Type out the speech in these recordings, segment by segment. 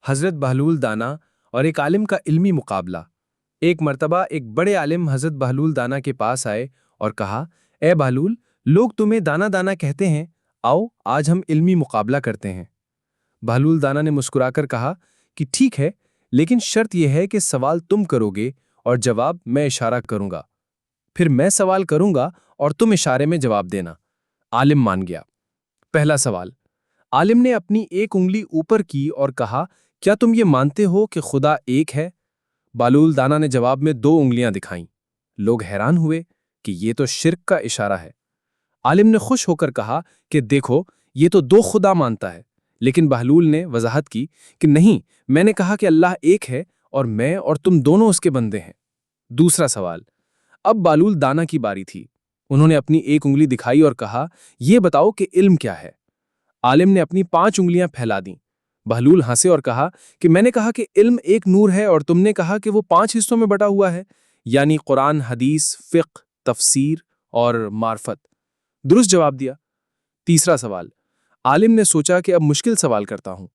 हज़रत बहलूल दाना और एक आलिम का इल्मी मुकाबला। एक मर्तबा एक बड़े आलिम हज़रत बहलूल दाना के पास आए और कहा, ए बहलूल, लोग तुम्हें दाना दाना कहते हैं, आओ आज हम इल्मी मुकाबला करते हैं। बहलूल दाना ने मुस्कुराकर कहा कि ठीक है, लेकिन शर्त यह है कि सवाल तुम करोगे और जवाब मैं इशारा करूंगा। फिर मैं सवाल करूंगा और तुम इशारे में जवाब देना। आलिम मान गया। पहला सवाल। आलिम ने अपनी एक उंगली ऊपर की और कहा, क्या तुम ये मानते हो कि खुदा एक है? बहलूल दाना ने जवाब में 2 उंगलियां दिखाईं। लोग हैरान हुए कि ये तो शिर्क का इशारा है। आलिम ने खुश होकर कहा कि देखो, ये तो 2 खुदा मानता है। लेकिन बहलूल ने वजाहत की कि नहीं, मैंने कहा कि अल्लाह एक है और मैं और तुम दोनों उसके बंदे हैं। दूसरा सवाल। अब बहलूल दाना की बारी थी। उन्होंने अपनी एक उंगली दिखाई और कहा, यह बताओ कि इल्म क्या है? आलिम ने अपनी 5 उंगलियां फैला दीं। बहलूल हंसे और कहा कि मैंने कहा कि इल्म एक नूर है और तुमने कहा कि वो 5 हिस्सों में बटा हुआ है, यानी कुरान, हदीस, फिक्र, तफसीर और मार्फत। दुरुस्त जवाब दिया। तीसरा सवाल। आलिम ने सोचा कि अब मुश्किल सवाल करता हूं।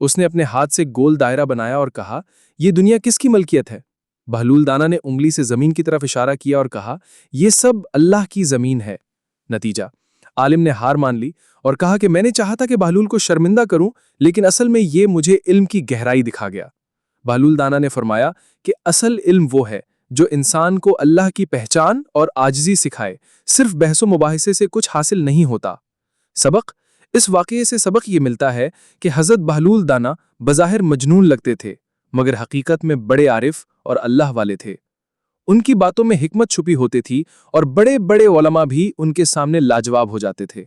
उसने अपने हाथ से गोल दायरा बनाया और कहा, यह दुनिया किसकी मलकियत है? बहलूल दाना ने उंगली से जमीन की तरफ इशारा किया और कहा, यह सब अल्लाह की जमीन है। नतीजा, आलिम ने हार मान ली और कहा कि मैंने चाहा था कि बहलूल को शर्मिंदा करूं, लेकिन असल में ये मुझे इल्म की गहराई दिखा गया। बहलूल दाना ने फरमाया कि असल इल्म वो है जो इंसान को अल्लाह की पहचान और आजिज़ी सिखाए। सिर्फ बहसो मुबाहिसे से कुछ हासिल नहीं होता। सबक। इस वाक़ये से सबक ये मिलता है कि हज़रत बहलूल दाना बज़ाहिर मजनून लगते थे, मगर हकीकत में बड़े आरिफ और अल्लाह वाले थे। उनकी बातों में हिकमत छुपी होती थी और बड़े बड़े उलमा भी उनके सामने लाजवाब हो जाते थे।